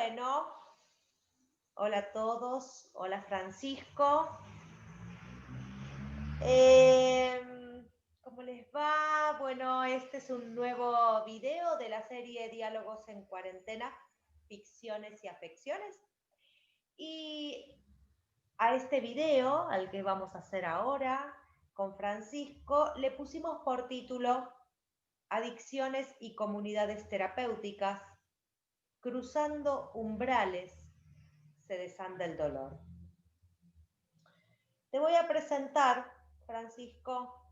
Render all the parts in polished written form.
Bueno, hola a todos, hola Francisco. ¿Cómo les va? Bueno, este es un nuevo video de la serie Diálogos en Cuarentena, Ficciones y Afecciones. Y a este video, al que vamos a hacer ahora con Francisco, le pusimos por título Adicciones y comunidades terapéuticas, cruzando umbrales, se desanda el dolor. Te voy a presentar, Francisco,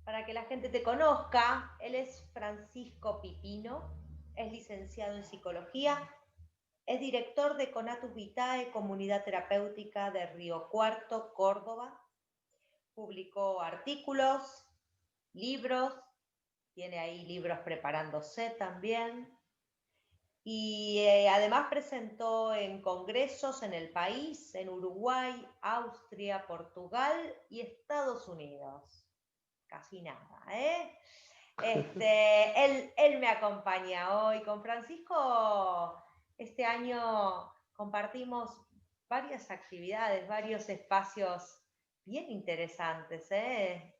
para que la gente te conozca. Él es Francisco Pipino, es licenciado en psicología, es director de Conatus Vitae, Comunidad Terapéutica de Río Cuarto, Córdoba. Publicó artículos, libros, tiene ahí libros preparándose también. Y además presentó en congresos en el país, en Uruguay, Austria, Portugal y Estados Unidos. Casi nada, ¿eh? Él me acompaña hoy. Con Francisco este año compartimos varias actividades, varios espacios bien interesantes, ¿eh?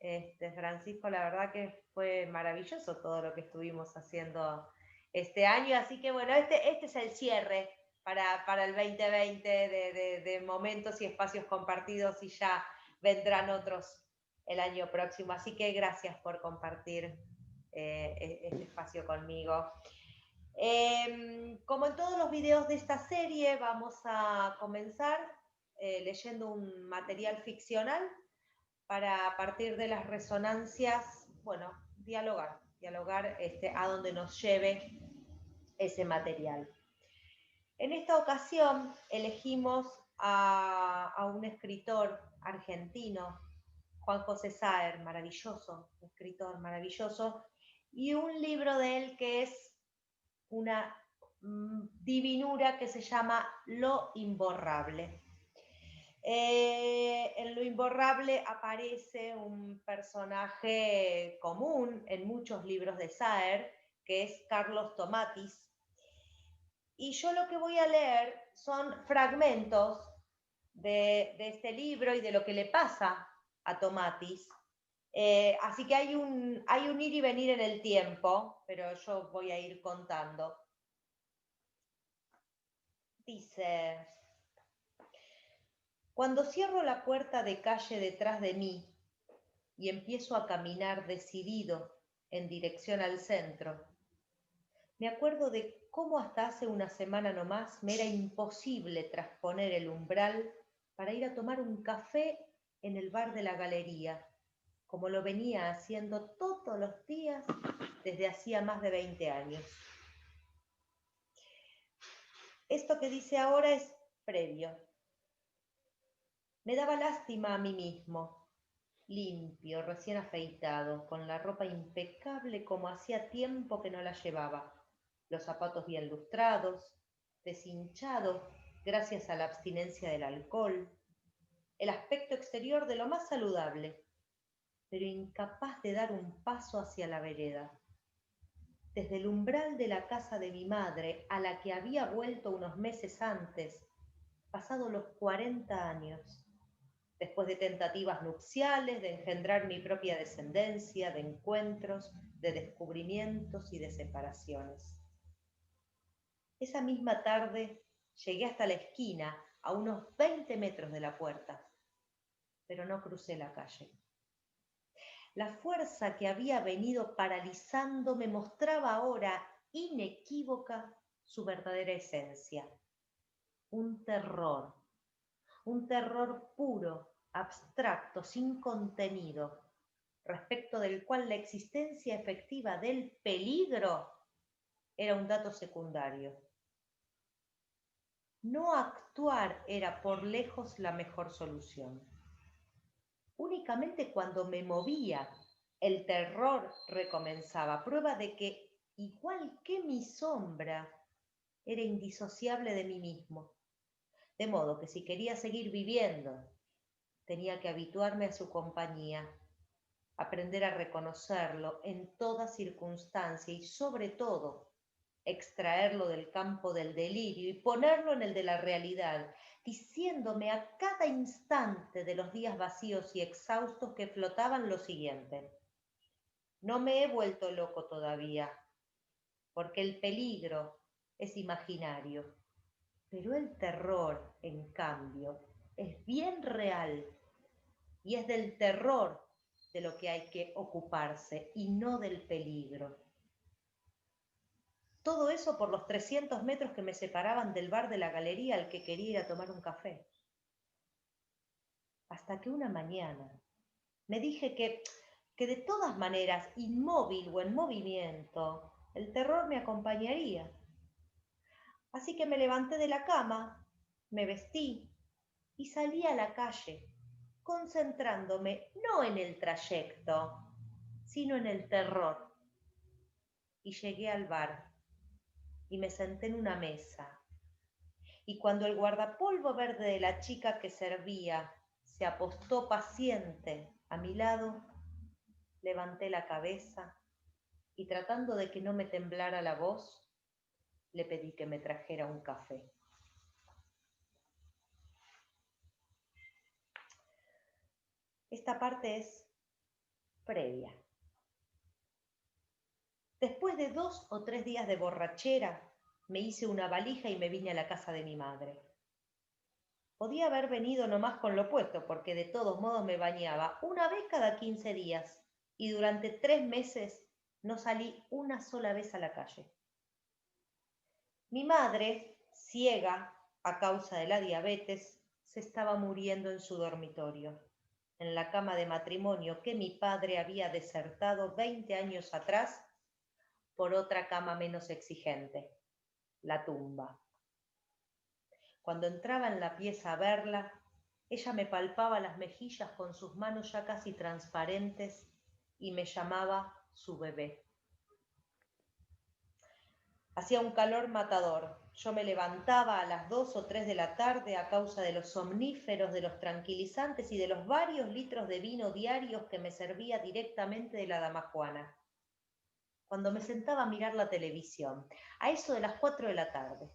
Francisco, la verdad que fue maravilloso todo lo que estuvimos haciendo este año, así que bueno, este es el cierre para el 2020 de momentos y espacios compartidos, y ya vendrán otros el año próximo. Así que gracias por compartir este espacio conmigo. Como en todos los videos de esta serie, vamos a comenzar leyendo un material ficcional para, a partir de las resonancias, bueno, dialogar a donde nos lleve ese material. En esta ocasión elegimos a un escritor argentino, Juan José Saer, maravilloso, escritor maravilloso, y un libro de él que es una divinura, que se llama Lo Imborrable. En Lo Imborrable aparece un personaje común en muchos libros de Saer, que es Carlos Tomatis. Y yo lo que voy a leer son fragmentos de este libro y de lo que le pasa a Tomatis. Así que hay un ir y venir en el tiempo, pero yo voy a ir contando. Dice: cuando cierro la puerta de calle detrás de mí y empiezo a caminar decidido en dirección al centro, me acuerdo de cómo hasta hace una semana nomás me era imposible trasponer el umbral para ir a tomar un café en el bar de la galería, como lo venía haciendo todos los días desde hacía más de 20 años. Esto que dice ahora es previo. Me daba lástima a mí mismo, limpio, recién afeitado, con la ropa impecable como hacía tiempo que no la llevaba, los zapatos bien lustrados, deshinchado gracias a la abstinencia del alcohol, el aspecto exterior de lo más saludable, pero incapaz de dar un paso hacia la vereda. Desde el umbral de la casa de mi madre, a la que había vuelto unos meses antes, pasados los 40 años, después de tentativas nupciales, de engendrar mi propia descendencia, de encuentros, de descubrimientos y de separaciones. Esa misma tarde llegué hasta la esquina, a unos 20 metros de la puerta, pero no crucé la calle. La fuerza que había venido paralizando me mostraba ahora inequívoca su verdadera esencia. Un terror puro, abstracto, sin contenido, respecto del cual la existencia efectiva del peligro era un dato secundario. No actuar era por lejos la mejor solución. Únicamente cuando me movía, el terror recomenzaba, prueba de que, igual que mi sombra, era indisociable de mí mismo. De modo que si quería seguir viviendo, tenía que habituarme a su compañía, aprender a reconocerlo en toda circunstancia y, sobre todo, extraerlo del campo del delirio y ponerlo en el de la realidad, diciéndome a cada instante de los días vacíos y exhaustos que flotaban lo siguiente: no me he vuelto loco todavía, porque el peligro es imaginario, pero el terror, en cambio, es bien real, y es del terror de lo que hay que ocuparse y no del peligro. Todo eso por los 300 metros que me separaban del bar de la galería al que quería ir a tomar un café. Hasta que una mañana me dije que de todas maneras, inmóvil o en movimiento, el terror me acompañaría. Así que me levanté de la cama, me vestí y salí a la calle, concentrándome no en el trayecto, sino en el terror. Y llegué al bar y me senté en una mesa. Y cuando el guardapolvo verde de la chica que servía se apostó paciente a mi lado, levanté la cabeza y, tratando de que no me temblara la voz, le pedí que me trajera un café. Esta parte es previa. Después de 2 o 3 días de borrachera, me hice una valija y me vine a la casa de mi madre. Podía haber venido nomás con lo puesto, porque de todos modos me bañaba una vez cada 15 días y durante 3 meses no salí una sola vez a la calle. Mi madre, ciega a causa de la diabetes, se estaba muriendo en su dormitorio, en la cama de matrimonio que mi padre había desertado 20 años atrás por otra cama menos exigente, la tumba. Cuando entraba en la pieza a verla, ella me palpaba las mejillas con sus manos ya casi transparentes y me llamaba su bebé. Hacía un calor matador. Yo me levantaba a las 2 o 3 de la tarde a causa de los somníferos, de los tranquilizantes y de los varios litros de vino diarios que me servía directamente de la dama Juana. Cuando me sentaba a mirar la televisión, a eso de las 4 de la tarde.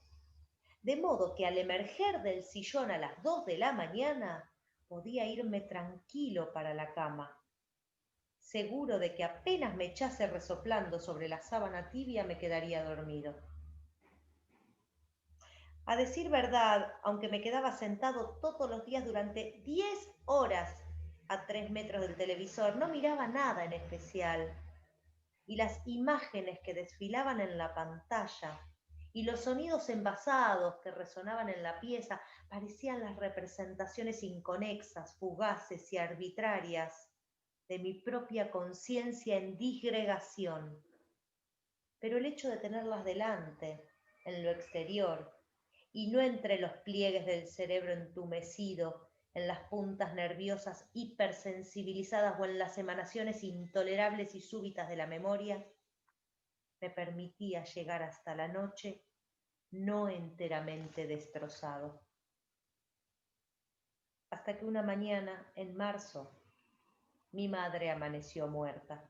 De modo que al emerger del sillón a las 2 de la mañana, podía irme tranquilo para la cama, seguro de que apenas me echase resoplando sobre la sábana tibia me quedaría dormido. A decir verdad, aunque me quedaba sentado todos los días durante 10 horas a 3 metros del televisor, no miraba nada en especial. Y las imágenes que desfilaban en la pantalla y los sonidos envasados que resonaban en la pieza parecían las representaciones inconexas, fugaces y arbitrarias de mi propia conciencia en disgregación. Pero el hecho de tenerlas delante, en lo exterior, y no entre los pliegues del cerebro entumecido, en las puntas nerviosas hipersensibilizadas o en las emanaciones intolerables y súbitas de la memoria, me permitía llegar hasta la noche no enteramente destrozado. Hasta que una mañana, en marzo, mi madre amaneció muerta.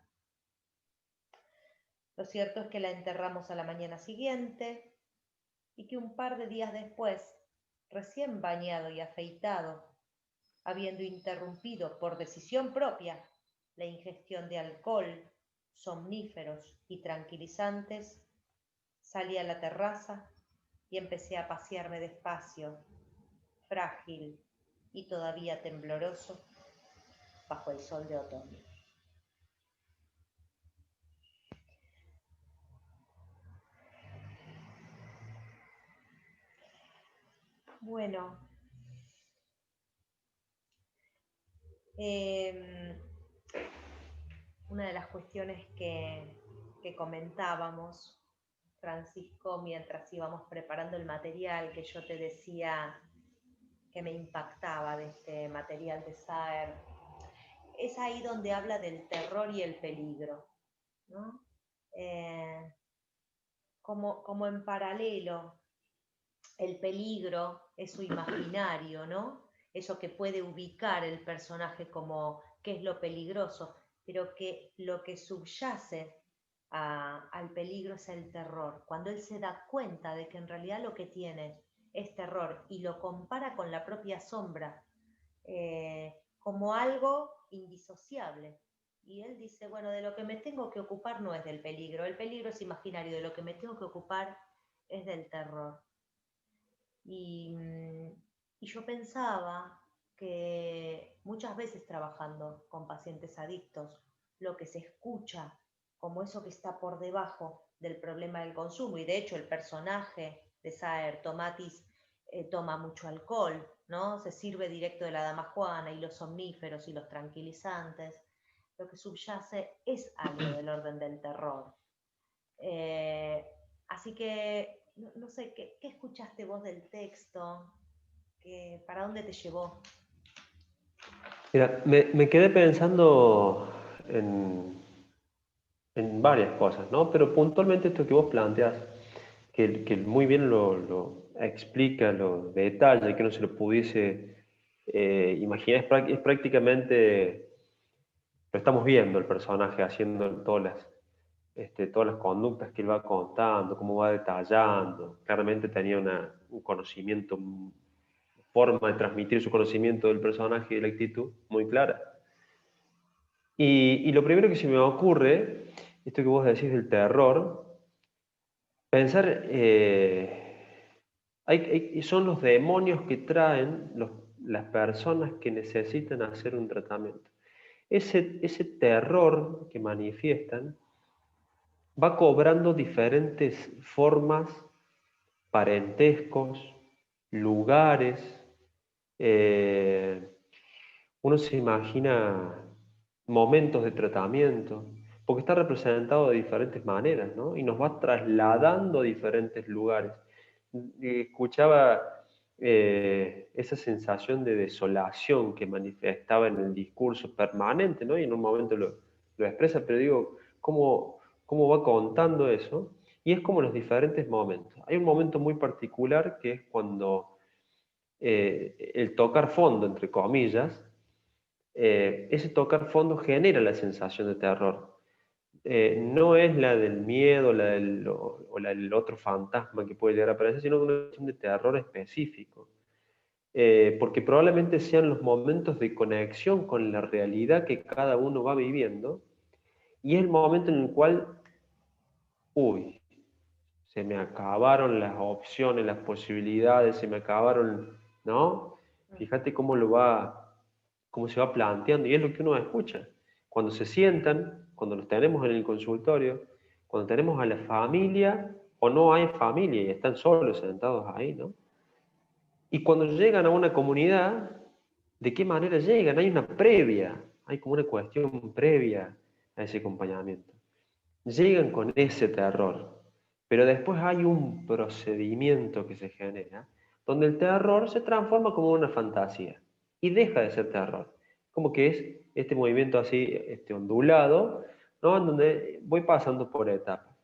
Lo cierto es que la enterramos a la mañana siguiente y que un par de días después, recién bañado y afeitado, habiendo interrumpido por decisión propia la ingestión de alcohol, somníferos y tranquilizantes, salí a la terraza y empecé a pasearme despacio, frágil y todavía tembloroso, bajo el sol de otoño. Bueno, una de las cuestiones que comentábamos, Francisco, mientras íbamos preparando el material, que yo te decía que me impactaba de este material de Saer, es ahí donde habla del terror y el peligro, ¿no? Como en paralelo, el peligro es su imaginario, ¿no? Eso que puede ubicar el personaje como qué es lo peligroso, pero que lo que subyace al peligro es el terror. Cuando él se da cuenta de que en realidad lo que tiene es terror y lo compara con la propia sombra, como algo indisociable. Y él dice, bueno, de lo que me tengo que ocupar no es del peligro, el peligro es imaginario, de lo que me tengo que ocupar es del terror. Y, y yo pensaba que muchas veces trabajando con pacientes adictos, lo que se escucha como eso que está por debajo del problema del consumo, y de hecho el personaje de Saer, Tomatis, toma mucho alcohol, ¿no? Se sirve directo de la dama Juana y los somníferos y los tranquilizantes. Lo que subyace es algo del orden del terror. Eh, Así que, no sé, ¿qué escuchaste vos del texto? ¿Para dónde te llevó? Mira, me quedé pensando en, en varias cosas, ¿no? Pero puntualmente esto que vos planteas, que muy bien lo explica, lo detalla, y que no se lo pudiese imaginar, es prácticamente, lo estamos viendo el personaje haciendo todas las conductas que él va contando, cómo va detallando. Claramente tenía un conocimiento, forma de transmitir su conocimiento del personaje y de la actitud muy clara. Y lo primero que se me ocurre, esto que vos decís del terror, pensar, son los demonios que traen las personas que necesitan hacer un tratamiento. Ese terror que manifiestan va cobrando diferentes formas, parentescos, lugares. eh, Uno se imagina momentos de tratamiento, porque está representado de diferentes maneras, ¿no? Y nos va trasladando a diferentes lugares. Y escuchaba esa sensación de desolación que manifestaba en el discurso permanente, ¿no? Y en un momento lo expresa, pero digo, ¿cómo va contando eso? Y es como los diferentes momentos. Hay un momento muy particular que es cuando el tocar fondo, entre comillas, ese tocar fondo genera la sensación de terror. No es la del miedo o la del otro fantasma que puede llegar a aparecer, sino una sensación de terror específico. Porque probablemente sean los momentos de conexión con la realidad que cada uno va viviendo, y es el momento en el cual, uy, se me acabaron las opciones, las posibilidades, se me acabaron, ¿no? Fíjate cómo se va planteando, y es lo que uno escucha. Cuando se sientan, cuando los tenemos en el consultorio, cuando tenemos a la familia, o no hay familia y están solos sentados ahí, ¿no? Y cuando llegan a una comunidad, ¿de qué manera llegan? Hay una previa, hay como una cuestión previa a ese acompañamiento. Llegan con ese terror, pero después hay un procedimiento que se genera donde el terror se transforma como una fantasía y deja de ser terror. Como que es este movimiento así, ondulado, ¿no? En donde voy pasando por etapas.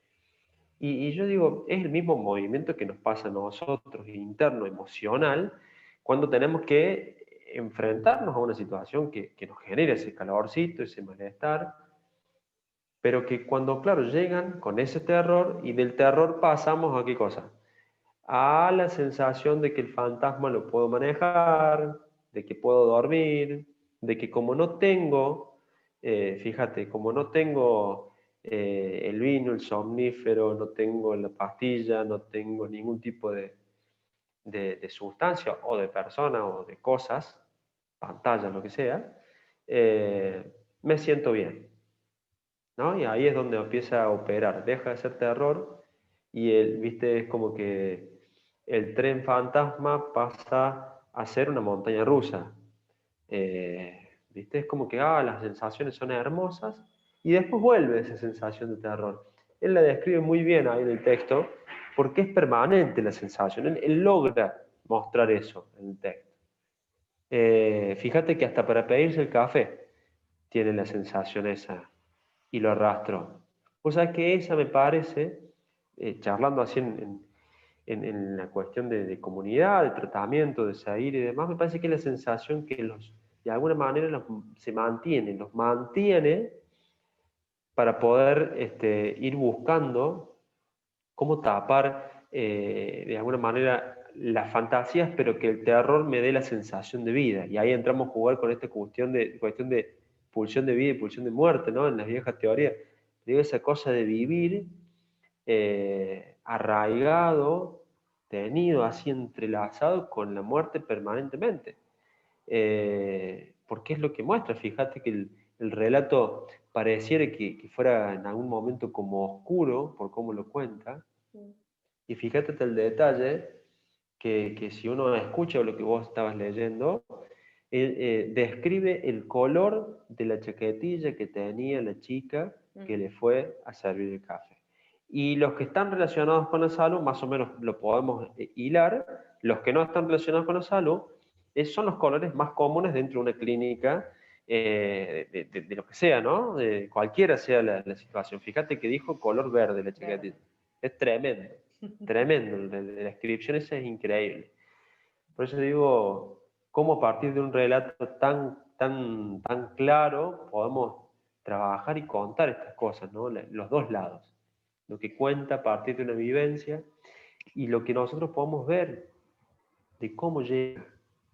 Y yo digo, es el mismo movimiento que nos pasa a nosotros, interno, emocional, cuando tenemos que enfrentarnos a una situación que nos genera ese calorcito, ese malestar, pero que cuando, claro, llegan con ese terror, y del terror pasamos a qué cosa, a la sensación de que el fantasma lo puedo manejar, de que puedo dormir, de que como no tengo, fíjate, como no tengo el vino, el somnífero, no tengo la pastilla, no tengo ningún tipo de sustancia o de persona o de cosas, pantalla, lo que sea, me siento bien, ¿no? Y ahí es donde empieza a operar, deja de ser terror, y viste, es como que el tren fantasma pasa a ser una montaña rusa. ¿Viste? Es como que las sensaciones son hermosas y después vuelve esa sensación de terror. Él la describe muy bien ahí en el texto porque es permanente la sensación. Él logra mostrar eso en el texto. Fíjate que hasta para pedirse el café tiene la sensación esa y lo arrastró. O sea que esa me parece, charlando así en la cuestión de comunidad, de tratamiento, de salir y demás, me parece que es la sensación que de alguna manera los mantiene para poder ir buscando cómo tapar de alguna manera las fantasías, pero que el terror me dé la sensación de vida. Y ahí entramos a jugar con esta cuestión de pulsión de vida y pulsión de muerte, ¿no? En las viejas teorías. Digo, esa cosa de vivir arraigado, tenido, así entrelazado con la muerte permanentemente. Porque es lo que muestra. Fíjate que el relato pareciera que fuera en algún momento como oscuro, por cómo lo cuenta, y fíjate el detalle que si uno escucha lo que vos estabas leyendo, describe el color de la chaquetilla que tenía la chica que le fue a servir el café. Y los que están relacionados con la salud, más o menos lo podemos hilar. Los que no están relacionados con la salud son los colores más comunes dentro de una clínica, de lo que sea, ¿no? De cualquiera sea la situación. Fíjate que dijo color verde la chaquetilla. Es tremendo, tremendo. La descripción esa es increíble. Por eso digo, cómo a partir de un relato tan claro podemos trabajar y contar estas cosas, ¿no? Los dos lados. Lo que cuenta a partir de una vivencia y lo que nosotros podemos ver de cómo llega,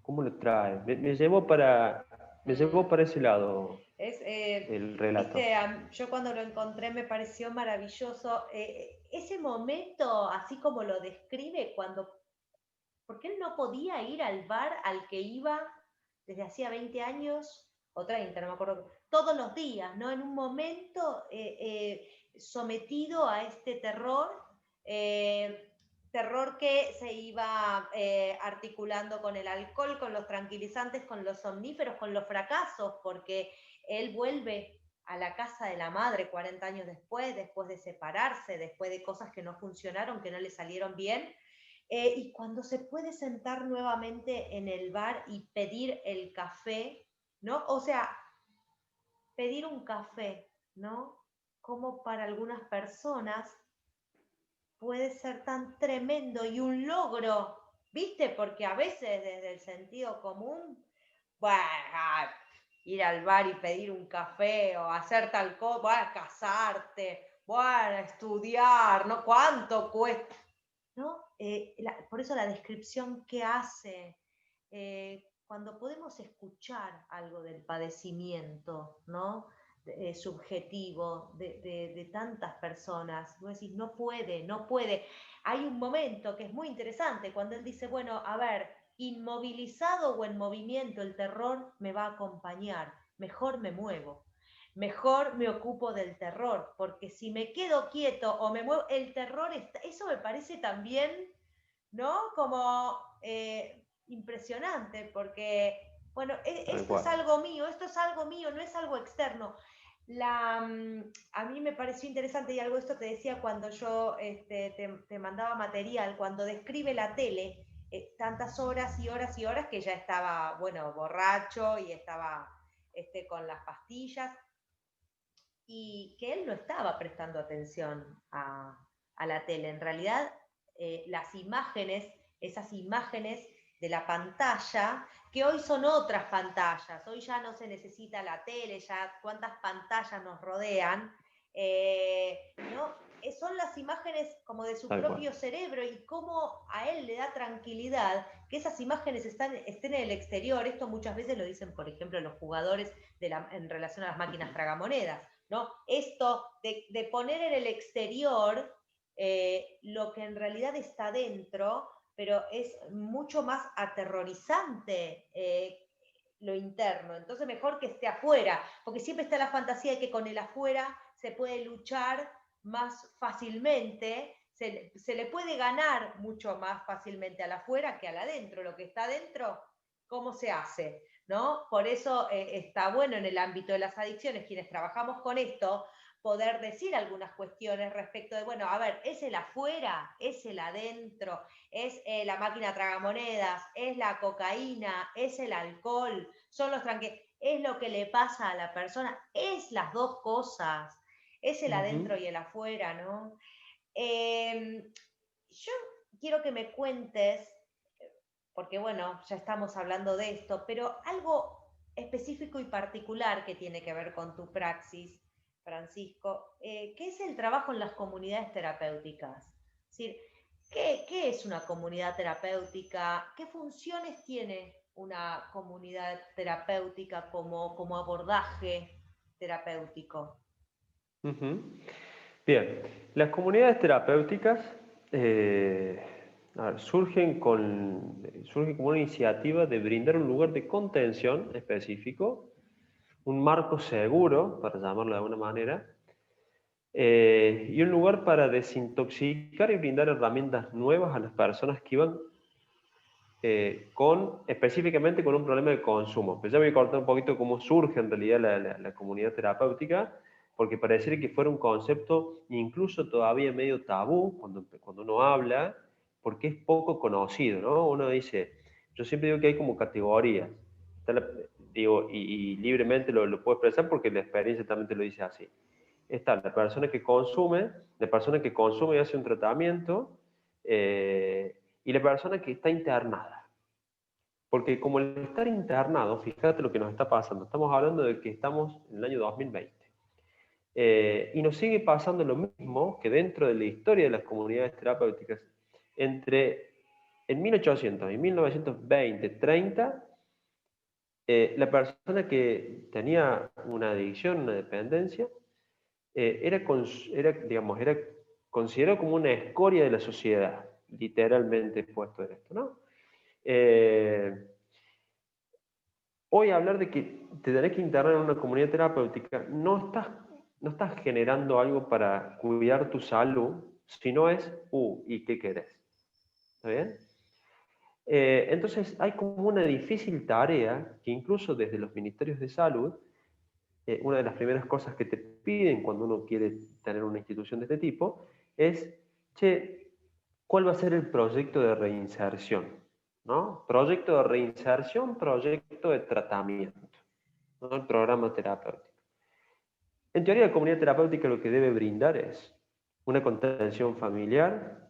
cómo lo trae. Me llevó para ese lado el relato. Viste, yo cuando lo encontré me pareció maravilloso. Ese momento, así como lo describe, porque él no podía ir al bar al que iba desde hacía 20 años o 30, no me acuerdo, todos los días, ¿no? En un momento sometido a este terror, terror que se iba articulando con el alcohol, con los tranquilizantes, con los somníferos, con los fracasos, porque él vuelve a la casa de la madre 40 años después de separarse, después de cosas que no funcionaron, que no le salieron bien, y cuando se puede sentar nuevamente en el bar y pedir el café, ¿no? O sea, pedir un café, ¿no? Como para algunas personas puede ser tan tremendo y un logro, ¿viste? Porque a veces desde el sentido común, bueno, ir al bar y pedir un café o hacer tal cosa, bueno, casarte, bueno, estudiar, ¿no? ¿Cuánto cuesta? ¿No? Por eso la descripción que hace, cuando podemos escuchar algo del padecimiento, ¿no? Subjetivo de tantas personas, vos decís, no puede, no puede. Hay un momento que es muy interesante cuando él dice, bueno, a ver, inmovilizado o en movimiento, el terror me va a acompañar, mejor me muevo, mejor me ocupo del terror, porque si me quedo quieto o me muevo, el terror, eso me parece también, ¿no? Como impresionante, porque, bueno, Tal esto es cual. algo mío, esto es algo mío, no es algo externo. A mí me pareció interesante y algo de esto te decía cuando yo te mandaba material, cuando describe la tele, tantas horas y horas y horas que ya estaba, bueno, borracho y estaba con las pastillas, y que él no estaba prestando atención a la tele. En realidad, las imágenes, esas imágenes de la pantalla, que hoy son otras pantallas, hoy ya no se necesita la tele, ya cuántas pantallas nos rodean, ¿no? Son las imágenes como de su Tal cual. propio cerebro y cómo a él le da tranquilidad que esas imágenes estén en el exterior. Esto muchas veces lo dicen, por ejemplo, los jugadores en relación a las máquinas tragamonedas, ¿no? Esto de poner en el exterior lo que en realidad está dentro, pero es mucho más aterrorizante lo interno. Entonces mejor que esté afuera, porque siempre está la fantasía de que con el afuera se puede luchar más fácilmente, se le puede ganar mucho más fácilmente al afuera que al adentro. Lo que está adentro, ¿cómo se hace? ¿No? Por eso está bueno en el ámbito de las adicciones, quienes trabajamos con esto, poder decir algunas cuestiones respecto de, bueno, a ver, ¿es el afuera? ¿Es el adentro? ¿Es la máquina tragamonedas? ¿Es la cocaína? ¿Es el alcohol? ¿Son los tranques? ¿Es lo que le pasa a la persona? ¿Es las dos cosas? ¿Es el adentro y el afuera, no? Yo quiero que me cuentes, porque bueno, ya estamos hablando de esto, pero algo específico y particular que tiene que ver con tu praxis, Francisco, ¿qué es el trabajo en las comunidades terapéuticas? Es decir, ¿qué es una comunidad terapéutica? ¿Qué funciones tiene una comunidad terapéutica como abordaje terapéutico? Ujú. Bien, las comunidades terapéuticas eh, a ver, surgen como una iniciativa de brindar un lugar de contención específico, un marco seguro, para llamarlo de alguna manera, y un lugar para desintoxicar y brindar herramientas nuevas a las personas que iban específicamente con un problema de consumo. Pues ya voy a contar un poquito cómo surge en realidad la comunidad terapéutica, porque pareciera que fuera un concepto incluso todavía medio tabú cuando uno habla, porque es poco conocido, ¿no? Uno dice, yo siempre digo que hay como categorías, digo, y libremente lo puedo expresar porque la experiencia también te lo dice así. Está la persona que consume y hace un tratamiento, y la persona que está internada. Porque como el estar internado, fíjate lo que nos está pasando. Estamos hablando de que estamos en el año 2020. Y nos sigue pasando lo mismo que dentro de la historia de las comunidades terapéuticas, entre en 1800 y 1920, 30, la persona que tenía una adicción, una dependencia, digamos, era considerado como una escoria de la sociedad, literalmente puesto en esto, ¿no? Eh, Hoy hablar de que te tenés que internar en una comunidad terapéutica, no estás generando algo para cuidar tu salud, sino es, ¿y qué querés? ¿Está bien? Entonces hay como una difícil tarea que incluso desde los ministerios de salud, una de las primeras cosas que te piden cuando uno quiere tener una institución de este tipo es, che, ¿cuál va a ser el proyecto de reinserción? ¿No? Proyecto de reinserción, proyecto de tratamiento, ¿no? El programa terapéutico. En teoría, la comunidad terapéutica lo que debe brindar es una contención familiar,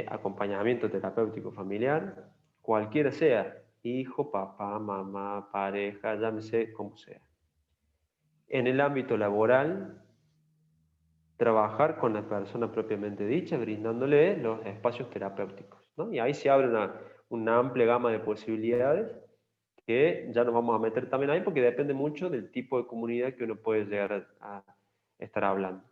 acompañamiento terapéutico familiar, cualquiera sea, hijo, papá, mamá, pareja, llámese como sea. En el ámbito laboral, trabajar con la persona propiamente dicha, brindándole los espacios terapéuticos, ¿no? Y ahí se abre una amplia gama de posibilidades que ya nos vamos a meter también ahí porque depende mucho del tipo de comunidad que uno puede llegar a estar hablando.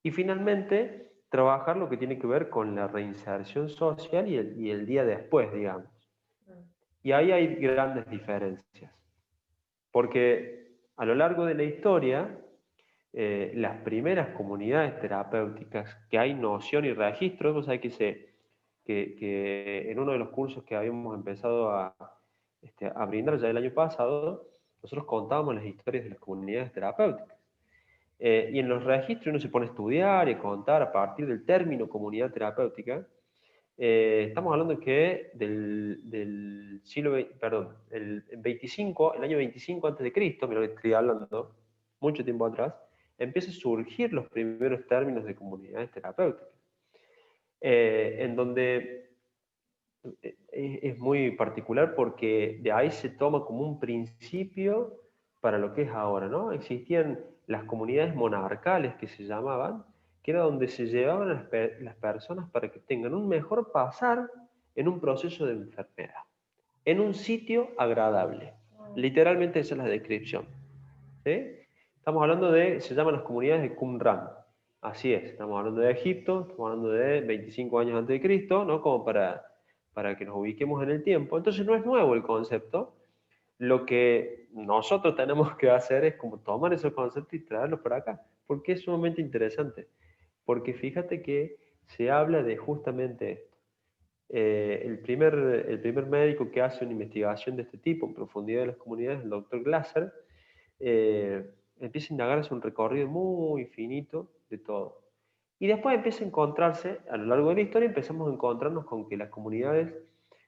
Y finalmente, trabajar lo que tiene que ver con la reinserción social y el día después, digamos. Y ahí hay grandes diferencias, porque a lo largo de la historia, las primeras comunidades terapéuticas que hay noción y registro, vos sabés que en uno de los cursos que habíamos empezado a brindar ya el año pasado, nosotros contábamos las historias de las comunidades terapéuticas. Y en los registros uno se pone a estudiar y a contar a partir del término comunidad terapéutica. Estamos hablando que del siglo, perdón, el año 25 antes de Cristo, mira lo que estoy hablando, mucho tiempo atrás, empiezan a surgir los primeros términos de comunidades terapéuticas, en donde es muy particular porque de ahí se toma como un principio para lo que es ahora, ¿no? Existían las comunidades monarcales que se llamaban, que era donde se llevaban las personas para que tengan un mejor pasar en un proceso de enfermedad, en un sitio agradable. Literalmente esa es la descripción, ¿sí? Estamos hablando se llaman las comunidades de Qumran. Así es, estamos hablando de Egipto, estamos hablando de 25 años antes de Cristo, ¿no? Como para que nos ubiquemos en el tiempo. Entonces no es nuevo el concepto. Lo que nosotros tenemos que hacer es como tomar esos conceptos y traerlos para acá, porque es sumamente interesante. Porque fíjate que se habla de justamente esto. El primer médico que hace una investigación de este tipo en profundidad de las comunidades, el doctor Glasser, empieza a indagar, es un recorrido muy finito de todo. Y después empieza a encontrarse, a lo largo de la historia, empezamos a encontrarnos con que las comunidades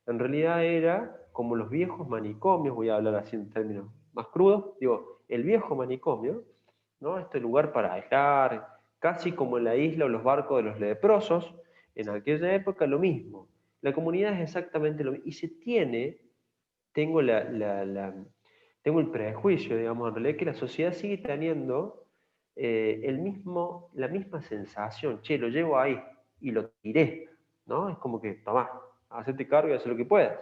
en realidad era como los viejos manicomios, voy a hablar así en términos más crudos, digo, el viejo manicomio, ¿no? Este lugar para aislar, casi como en la isla o los barcos de los leprosos, en aquella época lo mismo. La comunidad es exactamente lo mismo. Y tengo tengo el prejuicio, digamos, en realidad que la sociedad sigue teniendo la misma sensación, che, lo llevo ahí y lo tiré, ¿no? Es como que, tomá, hacete cargo y haz lo que puedas.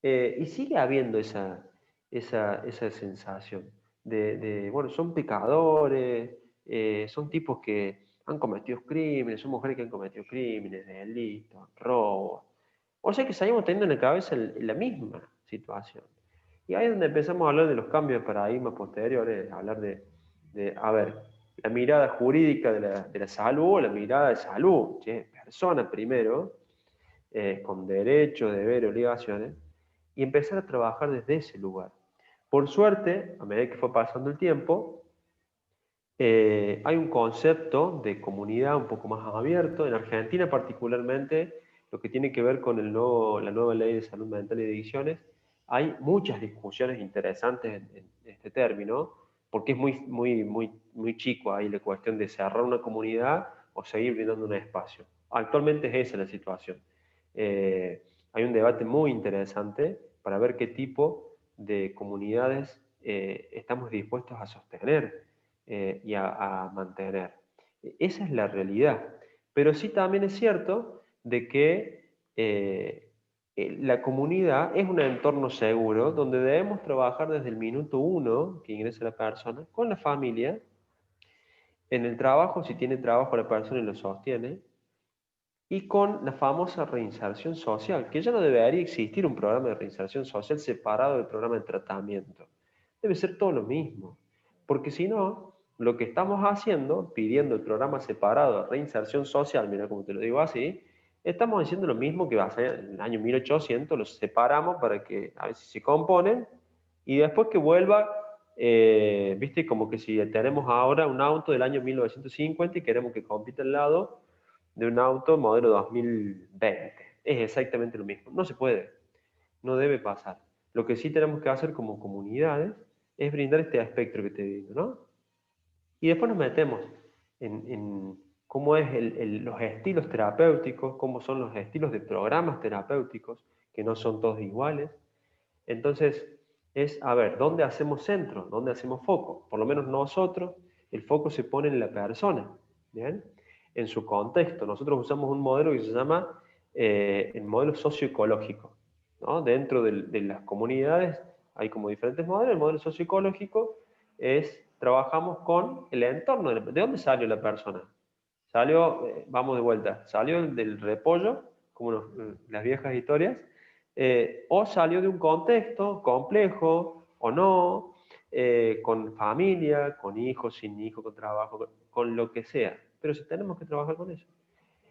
Y sigue habiendo esa sensación bueno, son pecadores, son tipos que han cometido crímenes, son mujeres que han cometido crímenes, delitos, robos. O sea que seguimos teniendo en la cabeza la misma situación. Y ahí es donde empezamos a hablar de los cambios de paradigma posteriores, a hablar a ver, la mirada jurídica de la salud o la mirada de salud, che, persona primero, con derechos, deberes, obligaciones, y empezar a trabajar desde ese lugar. Por suerte, a medida que fue pasando el tiempo, hay un concepto de comunidad un poco más abierto. En Argentina particularmente, lo que tiene que ver con la nueva ley de salud mental y de adicciones, hay muchas discusiones interesantes en este término, porque es muy chico ahí la cuestión de cerrar una comunidad o seguir brindando un espacio. Actualmente es esa la situación. Hay un debate muy interesante para ver qué tipo de comunidades estamos dispuestos a sostener y a mantener. Esa es la realidad. Pero sí también es cierto de que la comunidad es un entorno seguro donde debemos trabajar desde el minuto uno que ingresa la persona con la familia, en el trabajo, si tiene trabajo la persona y lo sostiene, y con la famosa reinserción social, que ya no debería existir un programa de reinserción social separado del programa de tratamiento. Debe ser todo lo mismo, porque si no, lo que estamos haciendo, pidiendo el programa separado de reinserción social, mira como te lo digo así, estamos haciendo lo mismo que va a ser en el año 1800, los separamos para que a ver si se componen, y después que vuelva, viste, como que si tenemos ahora un auto del año 1950 y queremos que compita al lado de un auto modelo 2020. Es exactamente lo mismo. No se puede, no debe pasar. Lo que sí tenemos que hacer como comunidades es brindar este espectro que te digo, ¿no? Y después nos metemos en cómo es los estilos terapéuticos, cómo son los estilos de programas terapéuticos, que no son todos iguales. Entonces, a ver, ¿dónde hacemos centro? ¿Dónde hacemos foco? Por lo menos nosotros, el foco se pone en la persona, ¿bien? En su contexto. Nosotros usamos un modelo que se llama el modelo socioecológico, ¿no? Dentro de las comunidades hay como diferentes modelos. El modelo socioecológico trabajamos con el entorno. ¿De dónde salió la persona? Salió, vamos de vuelta, salió del repollo, como las viejas historias, o salió de un contexto complejo o no, con familia, con hijos, sin hijos, con trabajo, con lo que sea. Pero si tenemos que trabajar con eso.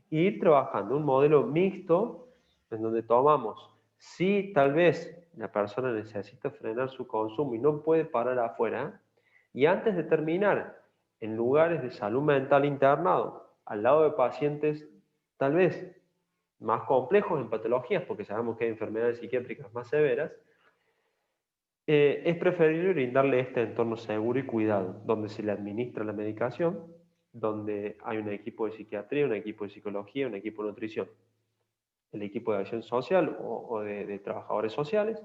Y ir trabajando un modelo mixto en donde tomamos, si tal vez la persona necesita frenar su consumo y no puede parar afuera, y antes de terminar en lugares de salud mental internado, al lado de pacientes tal vez más complejos en patologías, porque sabemos que hay enfermedades psiquiátricas más severas, es preferible brindarle este entorno seguro y cuidado, donde se le administra la medicación, donde hay un equipo de psiquiatría, un equipo de psicología, un equipo de nutrición, el equipo de acción social o de trabajadores sociales,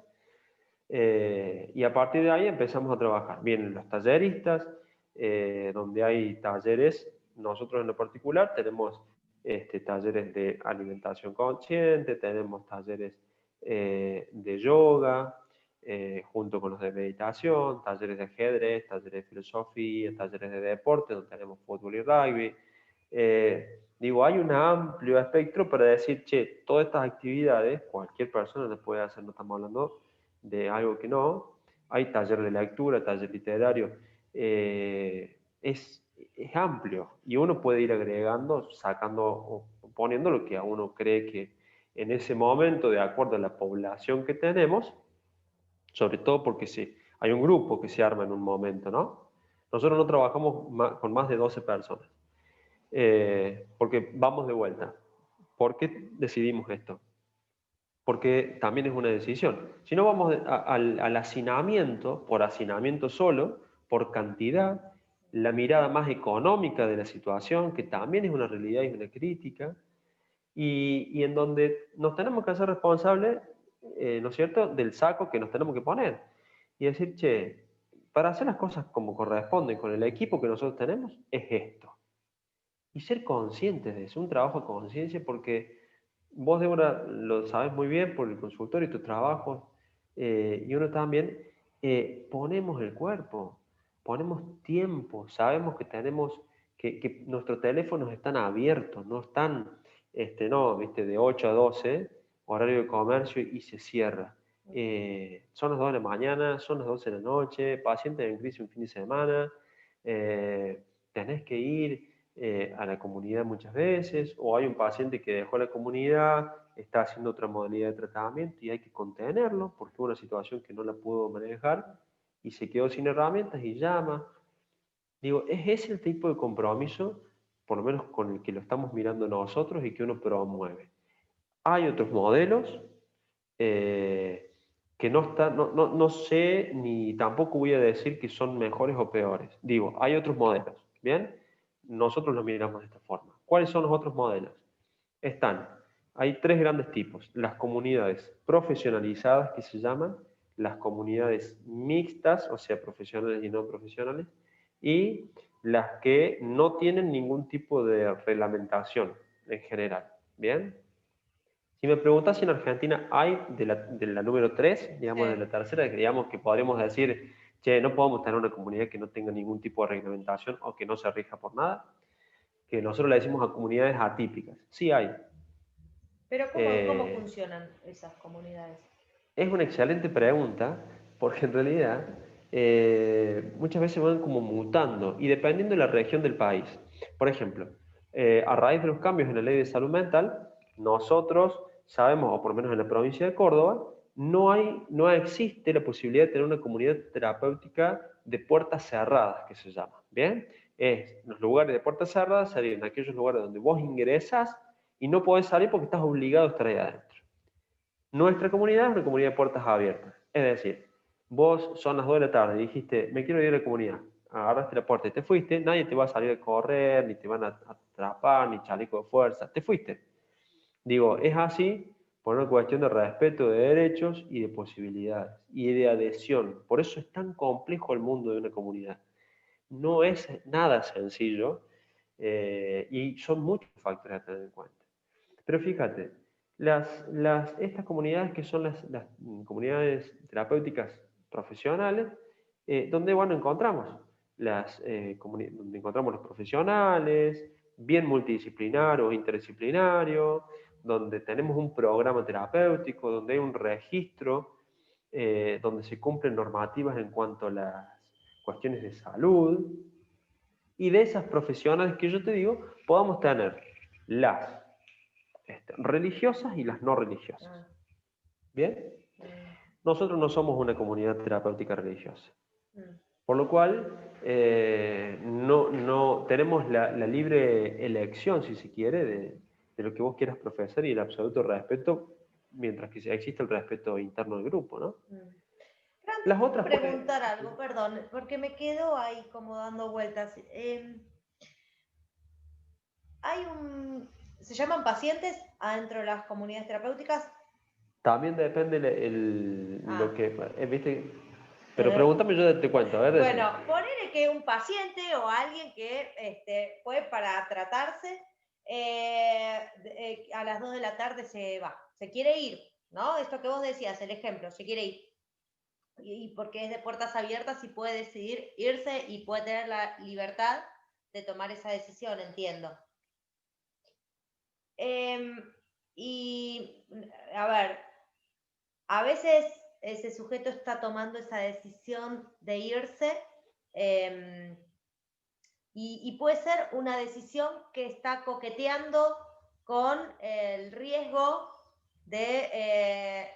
y a partir de ahí empezamos a trabajar. Vienen los talleristas, donde hay talleres, nosotros en lo particular tenemos talleres de alimentación consciente, tenemos talleres de yoga, junto con los de meditación, talleres de ajedrez, talleres de filosofía, talleres de deporte, donde tenemos fútbol y rugby. Digo, hay un amplio espectro para decir, che, todas estas actividades, cualquier persona las puede hacer, no estamos hablando de algo que no. Hay taller de lectura, taller literario. Es amplio y uno puede ir agregando, sacando o poniendo lo que a uno cree que en ese momento, de acuerdo a la población que tenemos, sobre todo porque sí, hay un grupo que se arma en un momento, ¿no? Nosotros no trabajamos con más de 12 personas, porque vamos de vuelta. ¿Por qué decidimos esto? Porque también es una decisión. Si no vamos al hacinamiento, por hacinamiento solo, por cantidad, la mirada más económica de la situación, que también es una realidad y una crítica, y en donde nos tenemos que hacer responsables, ¿no es cierto?, del saco que nos tenemos que poner. Y decir, che, para hacer las cosas como corresponden con el equipo que nosotros tenemos, es esto. Y ser conscientes de eso, un trabajo de conciencia, porque vos, Débora, lo sabes muy bien por el consultorio y tu trabajo, y uno también, ponemos el cuerpo, ponemos tiempo, sabemos que tenemos, que nuestros teléfonos están abiertos, no están, no, viste, de 8 a 12, horario de comercio y se cierra. Son las 2 de la mañana, son las 12 de la noche, pacientes en crisis un fin de semana, tenés que ir a la comunidad muchas veces, o hay un paciente que dejó la comunidad, está haciendo otra modalidad de tratamiento y hay que contenerlo porque hubo una situación que no la pudo manejar y se quedó sin herramientas y llama. Digo, es ese el tipo de compromiso, por lo menos con el que lo estamos mirando nosotros y que uno promueve. Hay otros modelos que no sé ni tampoco voy a decir que son mejores o peores. Digo, hay otros modelos, ¿bien? Nosotros lo miramos de esta forma. ¿Cuáles son los otros modelos? Hay tres grandes tipos. Las comunidades profesionalizadas, que se llaman, las comunidades mixtas, o sea, profesionales y no profesionales, y las que no tienen ningún tipo de reglamentación en general. ¿Bien? Si me preguntas si en Argentina hay de la número 3, digamos, de la tercera, que digamos que podríamos decir, che, no podemos tener una comunidad que no tenga ningún tipo de reglamentación o que no se rija por nada, que nosotros le decimos a comunidades atípicas. Sí hay. Pero ¿cómo funcionan esas comunidades? Es una excelente pregunta, porque en realidad muchas veces van como mutando y dependiendo de la región del país. Por ejemplo, a raíz de los cambios en la ley de salud mental, nosotros sabemos, o por lo menos en la provincia de Córdoba, no existe la posibilidad de tener una comunidad terapéutica de puertas cerradas, que se llama. ¿Bien? Los lugares de puertas cerradas serían aquellos lugares donde vos ingresás y no podés salir porque estás obligado a estar ahí adentro. Nuestra comunidad es una comunidad de puertas abiertas. Es decir, vos son las 2 de la tarde y dijiste, me quiero ir a la comunidad. Agarraste la puerta y te fuiste, nadie te va a salir a correr, ni te van a atrapar, ni chaleco de fuerza. Te fuiste. Digo, es así por una cuestión de respeto de derechos y de posibilidades y de adhesión. Por eso es tan complejo el mundo de una comunidad. No es nada sencillo y son muchos factores a tener en cuenta. Pero fíjate, estas comunidades que son las comunidades terapéuticas profesionales, ¿dónde bueno, encontramos? Donde encontramos los profesionales, bien multidisciplinario o interdisciplinario, donde tenemos un programa terapéutico, donde hay un registro, donde se cumplen normativas en cuanto a las cuestiones de salud, y de esas profesionales que yo te digo, podamos tener las religiosas y las no religiosas. ¿Bien? Nosotros no somos una comunidad terapéutica religiosa. Por lo cual, no tenemos la libre elección, si se quiere, de lo que vos quieras profesar y el absoluto respeto, mientras que existe el respeto interno del grupo, ¿no? Las otras preguntar algo, perdón, porque me quedo ahí como dando vueltas. ¿Se llaman pacientes adentro de las comunidades terapéuticas? También depende lo que, ¿viste? Pero pregúntame, yo te cuento, a ver. Bueno, ponele que un paciente o alguien que fue para tratarse, a las 2 de la tarde se va, se quiere ir, ¿no? Esto que vos decías, el ejemplo, se quiere ir. Y porque es de puertas abiertas y puede decidir irse y puede tener la libertad de tomar esa decisión, entiendo. Y, a ver, a veces ese sujeto está tomando esa decisión de irse y puede ser una decisión que está coqueteando con el riesgo de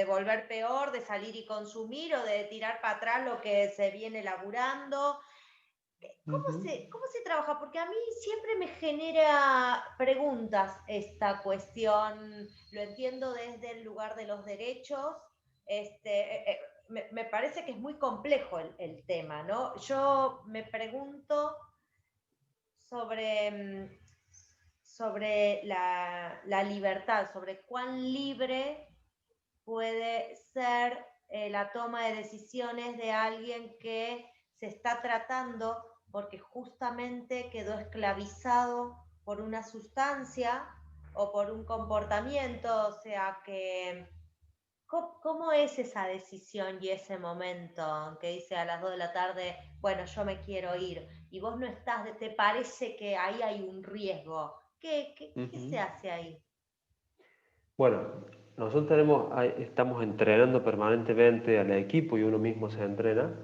volver peor, de salir y consumir o de tirar para atrás lo que se viene laburando. ¿Cómo se trabaja? Porque a mí siempre me genera preguntas esta cuestión. Lo entiendo desde el lugar de los derechos. Me parece que es muy complejo el tema, ¿no? Yo me pregunto sobre la libertad, sobre cuán libre puede ser la toma de decisiones de alguien que se está tratando porque justamente quedó esclavizado por una sustancia o por un comportamiento, o sea que, ¿cómo es esa decisión y ese momento que dice a las 2 de la tarde, bueno, yo me quiero ir, y vos no estás, te parece que ahí hay un riesgo? ¿Qué se hace ahí? Bueno, nosotros estamos entrenando permanentemente al equipo y uno mismo se entrena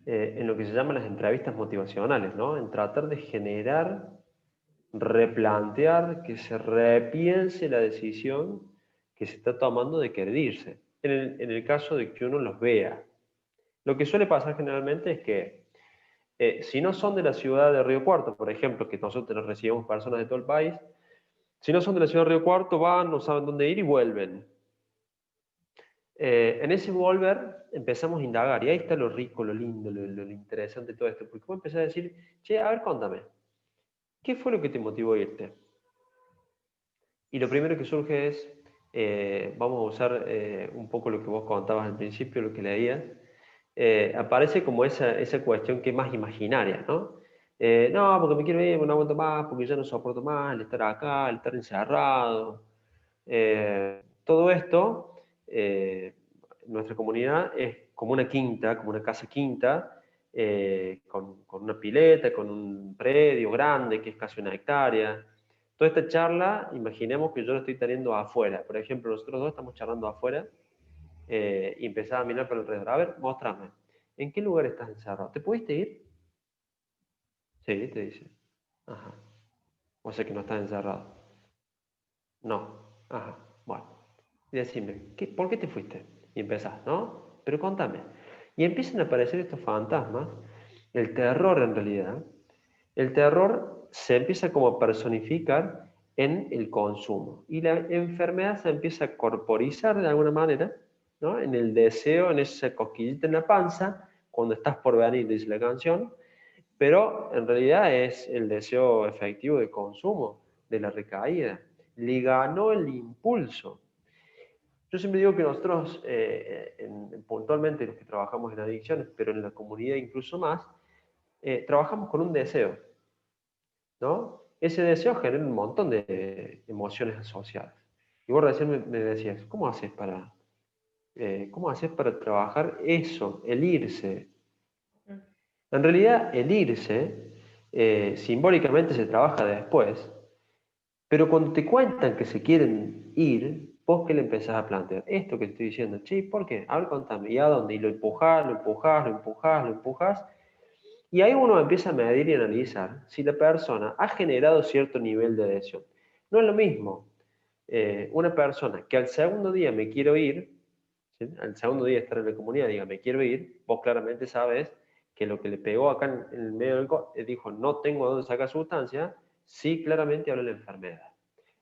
en lo que se llaman las entrevistas motivacionales, ¿no? En tratar de generar, replantear, que se repiense la decisión que se está tomando de querer irse, en el caso de que uno los vea. Lo que suele pasar generalmente es que si no son de la ciudad de Río Cuarto, por ejemplo, que nosotros recibimos personas de todo el país, si no son de la ciudad de Río Cuarto, van, no saben dónde ir y vuelven. En ese volver empezamos a indagar, y ahí está lo rico, lo lindo, lo interesante de todo esto, porque vos empezás a decir, che, a ver, contame, ¿qué fue lo que te motivó a irte? Y lo primero que surge es, vamos a usar un poco lo que vos contabas al principio, lo que leías, aparece como esa cuestión que es más imaginaria, ¿no? No, porque me quiero ir, no aguanto más, porque ya no soporto más el estar acá, el estar encerrado. Todo esto, nuestra comunidad es como una quinta, como una casa quinta, con una pileta, con un predio grande que es casi una hectárea. Toda esta charla, imaginemos que yo la estoy teniendo afuera. Por ejemplo, nosotros dos estamos charlando afuera y empezaba a mirar para alrededor. A ver, mostrame. ¿En qué lugar estás encerrado? ¿Te pudiste ir? Sí, te dice. Ajá. O sea que no estás encerrado. No. Ajá. Bueno. Y decime, ¿por qué te fuiste? Y empezás, ¿no? Pero contame. Y empiezan a aparecer estos fantasmas, el terror en realidad. El terror se empieza como a personificar en el consumo. Y la enfermedad se empieza a corporizar de alguna manera, ¿no? En el deseo, en esa cosquillita en la panza, cuando estás por venir, dice la canción, pero en realidad es el deseo efectivo de consumo, de la recaída. Le ganó el impulso. Yo siempre digo que nosotros, puntualmente los que trabajamos en adicciones, pero en la comunidad incluso más, trabajamos con un deseo, ¿no? Ese deseo genera un montón de emociones asociadas. Y vos recién me decías, ¿cómo haces para trabajar eso, el irse? Mm. En realidad, el irse, simbólicamente se trabaja después, pero cuando te cuentan que se quieren ir, vos qué le empezás a plantear. Esto que estoy diciendo, che, ¿por qué? A ver, contame. ¿Y a dónde? Y lo empujás, lo empujás, lo empujás, lo empujás. Y ahí uno empieza a medir y analizar si la persona ha generado cierto nivel de adhesión. No es lo mismo una persona que al segundo día me quiero ir, ¿sí? Al segundo día de estar en la comunidad diga me quiero ir, vos claramente sabes que lo que le pegó acá en el medio dijo no tengo dónde sacar sustancia, sí claramente habla de la enfermedad.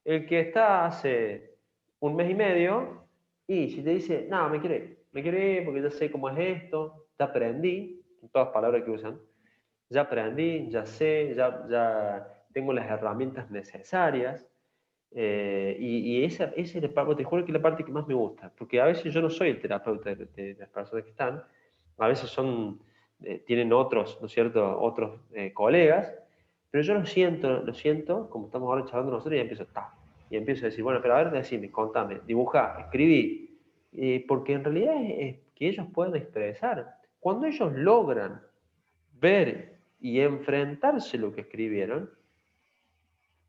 El que está hace un mes y medio y si te dice, no, me quiero ir porque ya sé cómo es esto, ya aprendí, todas las palabras que usan, ya aprendí, ya sé, ya tengo las herramientas necesarias. Y esa es la parte, te juro que es la parte que más me gusta, porque a veces yo no soy el terapeuta de las personas que están, a veces tienen otros, ¿no es cierto?, otros colegas, pero yo lo siento, como estamos ahora charlando nosotros, y empiezo, y empiezo a decir, bueno, pero a ver, decime, contame, dibujá, escribí, porque en realidad es que ellos puedan expresar. Cuando ellos logran ver y enfrentarse lo que escribieron,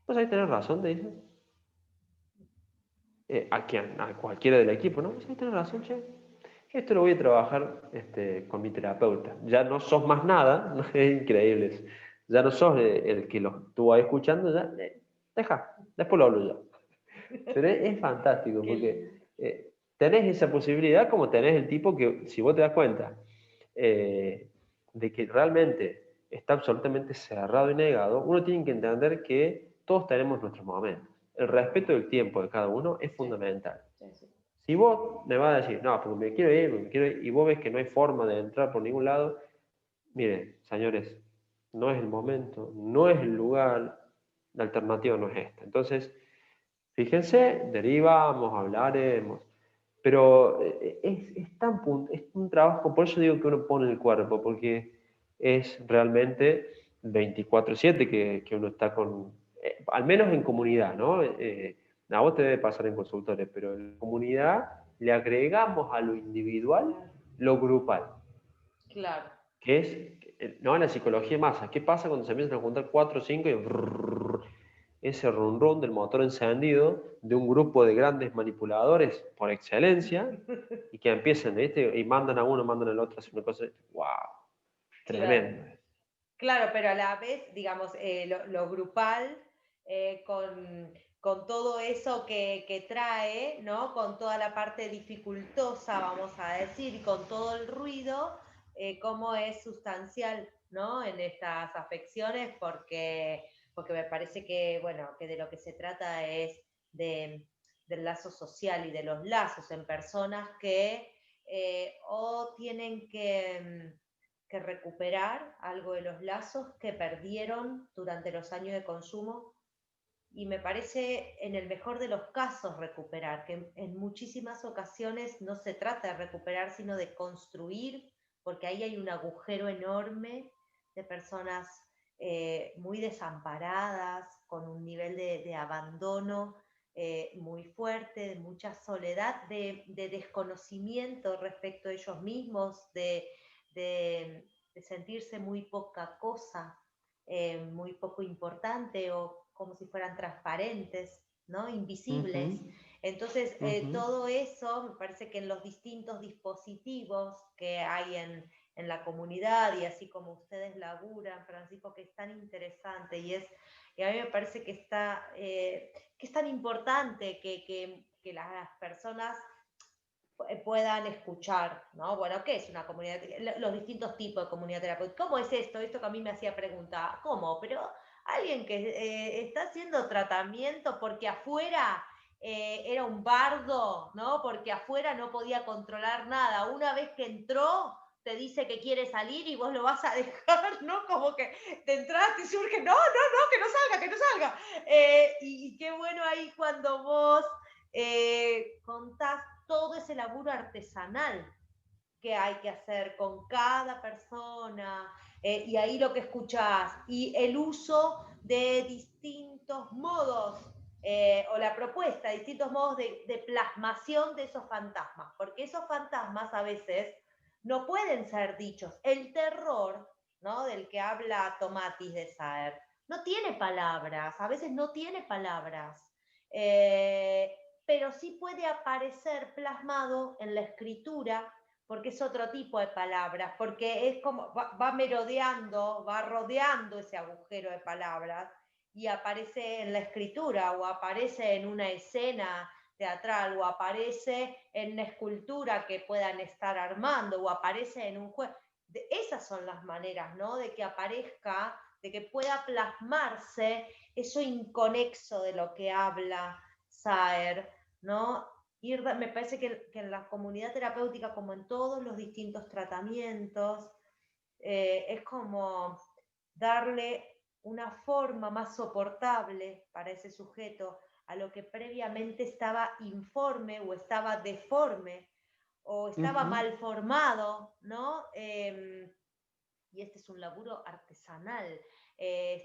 pues ahí tenés razón, te dicen. A cualquiera del equipo, ¿no? Pues ahí tenés razón, che. Esto lo voy a trabajar con mi terapeuta. Ya no sos más nada, ¿no? Es increíble. Ya no sos el que lo estuvo ahí escuchando, ya, después lo hablo yo. Pero es fantástico Qué porque lindo. tenés esa posibilidad como tenés el tipo que, si vos te das cuenta, de que realmente está absolutamente cerrado y negado, uno tiene que entender que todos tenemos nuestros momentos. El respeto del tiempo de cada uno es Sí, fundamental. sí, sí. Si vos me vas a decir, no, porque me quiero ir, y vos ves que no hay forma de entrar por ningún lado, miren, señores, no es el momento, no es el lugar, la alternativa no es esta. Entonces, fíjense, derivamos, hablaremos. Pero es un trabajo, por eso digo que uno pone el cuerpo, porque es realmente 24/7 que uno está con, al menos en comunidad, ¿no? A vos te debe pasar en consultores, pero en comunidad le agregamos a lo individual Claro, lo grupal, claro, que es, ¿no? La psicología de masa. ¿Qué pasa cuando se empiezan a juntar 4 o 5 y brrr, ese run run del motor encendido de un grupo de grandes manipuladores por excelencia y que empiezan, ¿viste? Y mandan a uno, mandan al otro, hacen una cosa, wow, claro. tremendo. Claro, pero a la vez, digamos, lo grupal, con todo eso que trae, ¿no? Con toda la parte dificultosa, vamos a decir, y con todo el ruido, cómo es sustancial, ¿no? En estas afecciones, porque me parece que, bueno, que de lo que se trata es de, del lazo social y de los lazos en personas que o tienen que recuperar algo de los lazos que perdieron durante los años de consumo y me parece en el mejor de los casos recuperar, que en muchísimas ocasiones no se trata de recuperar, sino de construir, porque ahí hay un agujero enorme de personas muy desamparadas, con un nivel de abandono muy fuerte, de mucha soledad, de desconocimiento respecto a ellos mismos, de sentirse muy poca cosa, muy poco importante o como si fueran transparentes, ¿no? Invisibles. Ujú, Entonces, ujú. todo eso me parece que en los distintos dispositivos que hay en la comunidad y así como ustedes laburan, Francisco, que es tan interesante y a mí me parece que es tan importante que las personas puedan escuchar, ¿no? Bueno, ¿qué es una comunidad? Los distintos tipos de comunidad terapéutica. ¿Cómo es esto? Esto que a mí me hacía preguntar, ¿cómo? Pero alguien que está haciendo tratamiento porque afuera era un bardo, ¿no? Porque afuera no podía controlar nada. Una vez que entró, te dice que quiere salir y vos lo vas a dejar, ¿no? Como que de entrada te surge, no, no, no, que no salga, que no salga. Y qué bueno ahí cuando vos contás todo ese laburo artesanal que hay que hacer con cada persona, y ahí lo que escuchás, y el uso de distintos modos, o la propuesta, distintos modos de plasmación de esos fantasmas, porque esos fantasmas a veces no pueden ser dichos. El terror, ¿no? Del que habla Tomatis de Saer, no tiene palabras, a veces no tiene palabras. Eh, pero sí puede aparecer plasmado en la escritura, porque es otro tipo de palabras, porque es como va merodeando, va rodeando ese agujero de palabras y aparece en la escritura o aparece en una escena teatral o aparece en una escultura que puedan estar armando o aparece en un juego. Esas son las maneras, ¿no? De que aparezca, de que pueda plasmarse eso inconexo de lo que habla Saer, ¿no? Me parece que en la comunidad terapéutica, como en todos los distintos tratamientos, es como darle una forma más soportable para ese sujeto a lo que previamente estaba informe o estaba deforme o estaba Ujú, mal formado, ¿no? Y este es un laburo artesanal,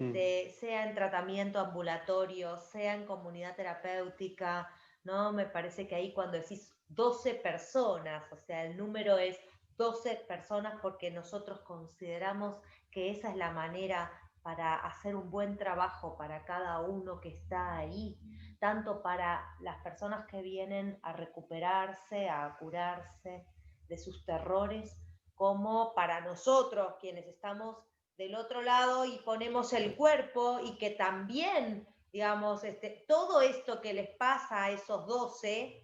mm. sea en tratamiento ambulatorio, sea en comunidad terapéutica, ¿no? Me parece que ahí cuando decís 12 personas, o sea, el número es 12 personas porque nosotros consideramos que esa es la manera para hacer un buen trabajo para cada uno que está ahí, tanto para las personas que vienen a recuperarse, a curarse de sus terrores, como para nosotros, quienes estamos del otro lado y ponemos el cuerpo y que también, digamos, todo esto que les pasa a esos 12,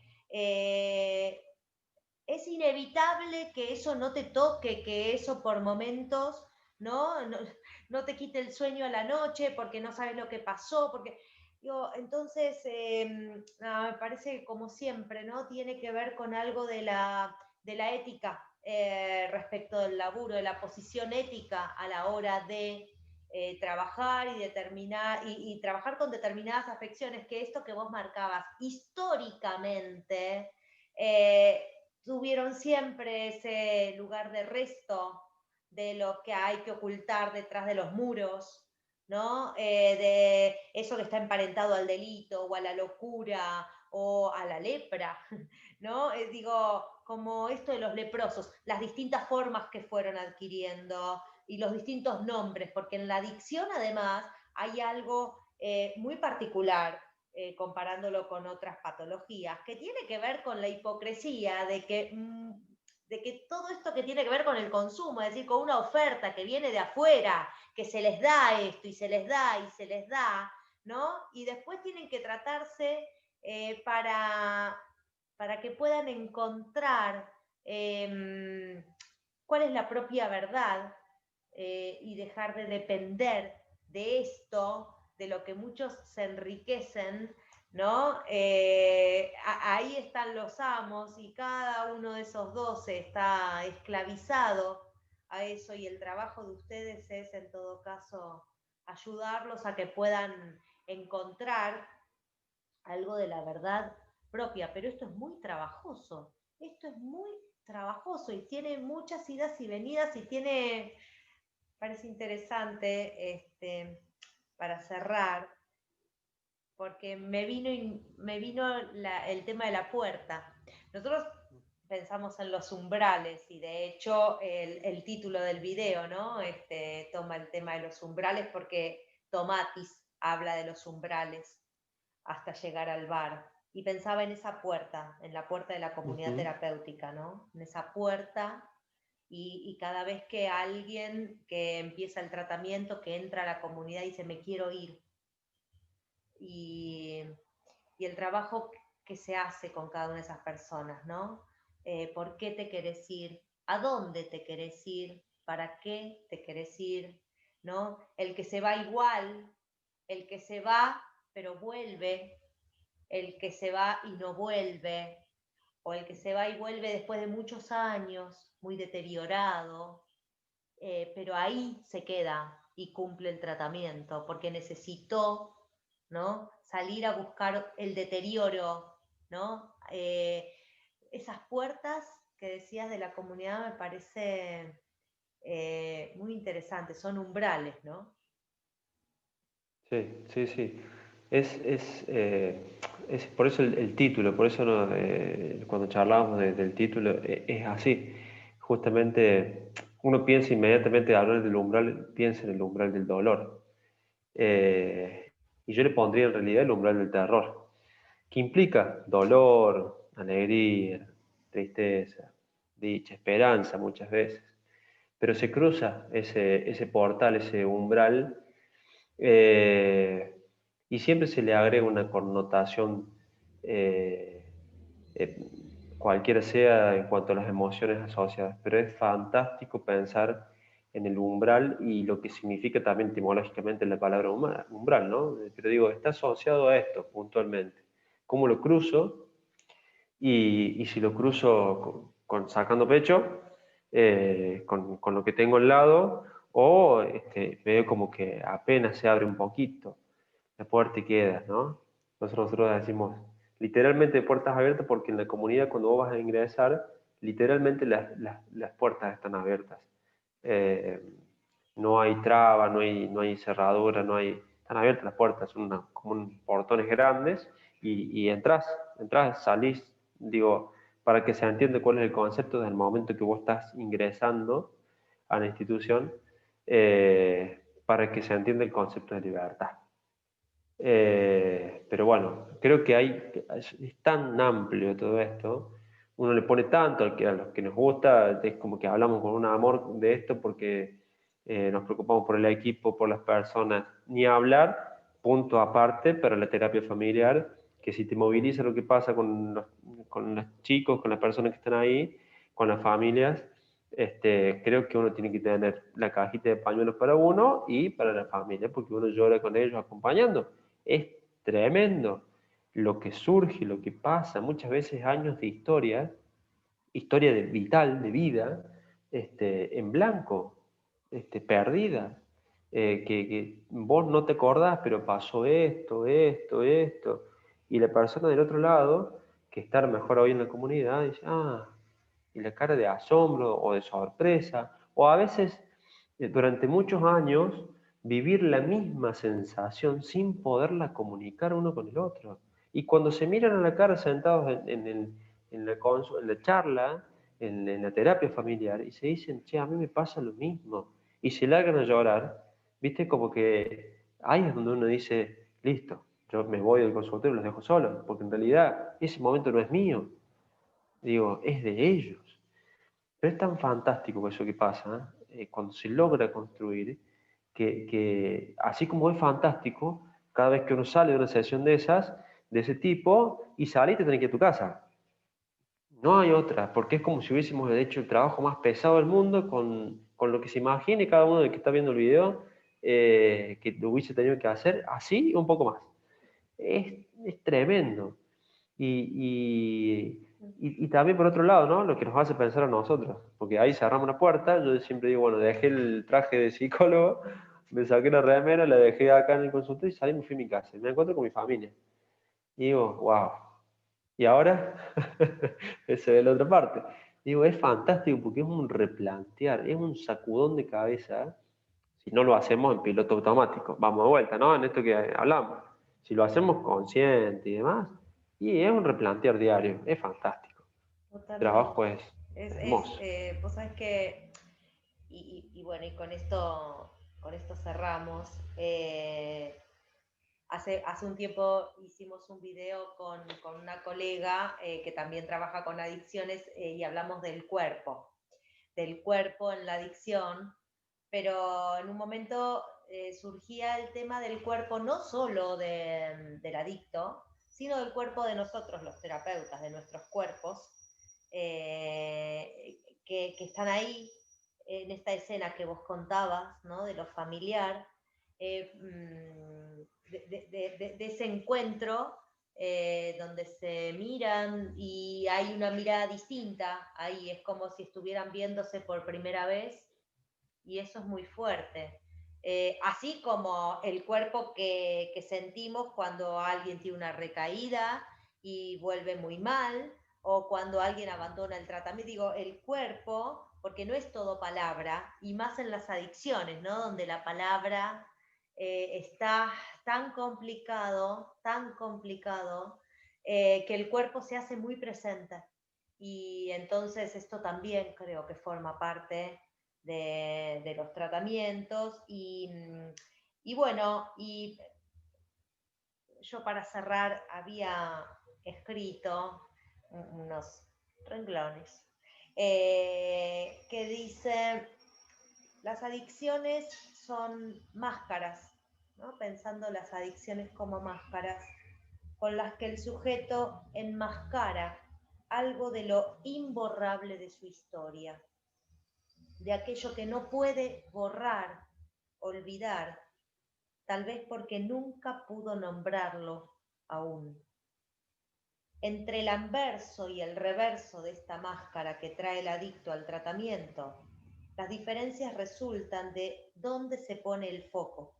es inevitable que eso no te toque, que eso por momentos no te quite el sueño a la noche porque no sabes lo que pasó, porque digo, entonces me parece que como siempre, ¿no? Tiene que ver con algo de la ética respecto del laburo, de la posición ética a la hora de trabajar y determinar y trabajar con determinadas afecciones, que esto que vos marcabas históricamente tuvieron siempre ese lugar de resto de lo que hay que ocultar detrás de los muros, ¿no? De eso que está emparentado al delito o a la locura o a la lepra, ¿no? Digo, como esto de los leprosos, las distintas formas que fueron adquiriendo y los distintos nombres, porque en la adicción además hay algo muy particular, comparándolo con otras patologías, que tiene que ver con la hipocresía de que todo esto que tiene que ver con el consumo, es decir, con una oferta que viene de afuera, que se les da esto y se les da y se les da, ¿no? Y después tienen que tratarse para que puedan encontrar cuál es la propia verdad y dejar de depender de esto, de lo que muchos se enriquecen, ¿no? Ahí están los amos y cada uno de esos 12 está esclavizado a eso y el trabajo de ustedes es en todo caso ayudarlos a que puedan encontrar algo de la verdad propia, pero esto es muy trabajoso y tiene muchas idas y venidas y tiene, parece interesante para cerrar, porque me vino el tema de la puerta. Nosotros pensamos en los umbrales y de hecho el título del video, ¿no? Toma el tema de los umbrales porque Tomatis habla de los umbrales hasta llegar al bar. Y pensaba en esa puerta, en la puerta de la comunidad terapéutica, ¿no? En esa puerta y cada vez que alguien que empieza el tratamiento, que entra a la comunidad dice, me quiero ir. Y, y el trabajo que se hace con cada una de esas personas, ¿no? ¿Por qué te querés ir? ¿A dónde te querés ir? ¿Para qué te querés ir? ¿No? El que se va igual, el que se va pero vuelve, el que se va y no vuelve, o el que se va y vuelve después de muchos años, muy deteriorado, pero ahí se queda y cumple el tratamiento, porque necesitó, ¿no? Salir a buscar el deterioro, ¿no? Esas puertas que decías de la comunidad me parece muy interesantes, son umbrales, ¿no? Sí, sí, sí. Es por eso el título, por eso cuando charlábamos del título, es así. Justamente uno piensa inmediatamente al hablar del umbral, piensa en el umbral del dolor. Y yo le pondría en realidad el umbral del terror, que implica dolor, alegría, tristeza, dicha, esperanza muchas veces. Pero se cruza ese portal, ese umbral, eh, y siempre se le agrega una connotación, eh, eh, cualquiera sea en cuanto a las emociones asociadas, pero es fantástico pensar en el umbral y lo que significa también etimológicamente la palabra umbral, ¿no? Pero digo, está asociado a esto puntualmente. ¿Cómo lo cruzo? Y si lo cruzo sacando pecho, con lo que tengo al lado, o veo como que apenas se abre un poquito la puerta y queda, ¿no? Nosotros decimos literalmente puertas abiertas porque en la comunidad cuando vos vas a ingresar, literalmente las puertas están abiertas. Eh, no hay traba, no hay cerradura, están abiertas las puertas, son como portones grandes y entras, salís, digo, para que se entienda cuál es el concepto desde el momento que vos estás ingresando a la institución, para que se entienda el concepto de libertad. Pero bueno, creo que es tan amplio todo esto, uno le pone tanto a los que nos gusta, es como que hablamos con un amor de esto porque nos preocupamos por el equipo, por las personas, ni hablar, punto aparte para la terapia familiar, que si te moviliza lo que pasa con los chicos, con las personas que están ahí, con las familias, creo que uno tiene que tener la cajita de pañuelos para uno y para la familia, porque uno llora con ellos acompañando. Es tremendo lo que surge, lo que pasa, muchas veces años de historia vital, de vida, en blanco, perdida, que vos no te acordás, pero pasó esto, y la persona del otro lado estar mejor hoy en la comunidad, dice, y la cara de asombro o de sorpresa, o a veces durante muchos años vivir la misma sensación sin poderla comunicar uno con el otro. Y cuando se miran a la cara sentados en la charla, en la terapia familiar, y se dicen, che, a mí me pasa lo mismo, y se largan a llorar, viste, como que ahí es donde uno dice, listo, yo me voy del consultorio y los dejo solos, porque en realidad ese momento no es mío, digo, es de ellos. Pero es tan fantástico eso que pasa, cuando se logra construir, que así como es fantástico, cada vez que uno sale de una sesión de esas, de ese tipo, y sale y te tenés que ir a tu casa. No hay otra, porque es como si hubiésemos hecho el trabajo más pesado del mundo con lo que se imagine cada uno del que está viendo el video, que lo hubiese tenido que hacer así y un poco más. Es tremendo. Y también por otro lado, ¿no? Lo que nos hace pensar a nosotros, porque ahí cerramos una puerta, yo siempre digo, bueno, dejé el traje de psicólogo, me saqué la remera, la dejé acá en el consultorio y salí y me fui a mi casa. Y me encuentro con mi familia. Y digo, wow. Y ahora, esa es la otra parte. Digo, es fantástico porque es un replantear, es un sacudón de cabeza. Si no lo hacemos en piloto automático, vamos de vuelta, ¿no? En esto que hablamos. Si lo hacemos consciente y demás, y es un replantear diario, es fantástico. El Totalmente. trabajo es hermoso. Vos sabés que, y bueno, y con esto cerramos. Hace un tiempo hicimos un video con una colega que también trabaja con adicciones y hablamos del cuerpo en la adicción, pero en un momento surgía el tema del cuerpo no solo del adicto, sino del cuerpo de nosotros, los terapeutas, de nuestros cuerpos, que están ahí en esta escena que vos contabas, ¿no? De lo familiar, de ese encuentro donde se miran y hay una mirada distinta, ahí es como si estuvieran viéndose por primera vez y eso es muy fuerte. Así como el cuerpo que sentimos cuando alguien tiene una recaída y vuelve muy mal, o cuando alguien abandona el tratamiento, digo, el cuerpo, porque no es todo palabra, y más en las adicciones, ¿no? Donde la palabra está tan complicado, que el cuerpo se hace muy presente. Y entonces esto también creo que forma parte de los tratamientos y bueno, y yo para cerrar había escrito unos renglones que dice, las adicciones son máscaras, ¿no? Pensando las adicciones como máscaras con las que el sujeto enmascara algo de lo imborrable de su historia, de aquello que no puede borrar, olvidar, tal vez porque nunca pudo nombrarlo aún. Entre el anverso y el reverso de esta máscara que trae el adicto al tratamiento, las diferencias resultan de dónde se pone el foco,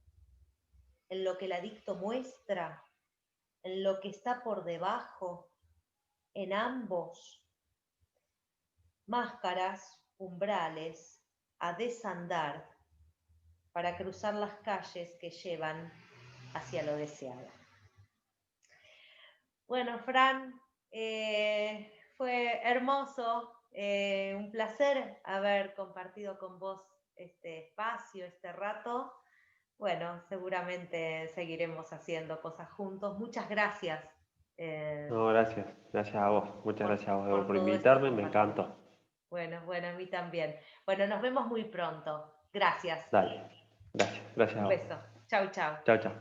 en lo que el adicto muestra, en lo que está por debajo, en ambos. Máscaras, umbrales, a desandar para cruzar las calles que llevan hacia lo deseado. Bueno, Fran, fue hermoso, un placer haber compartido con vos este espacio, este rato. Bueno, seguramente seguiremos haciendo cosas juntos. Muchas gracias No, gracias. Gracias a vos. Muchas gracias a vos por por todo esto invitarme, me compartido. encantó. Bueno, a mí también. Bueno, nos vemos muy pronto. Gracias. Dale. Gracias. Gracias a Un vos. beso. Chau, chau. Chao, chao.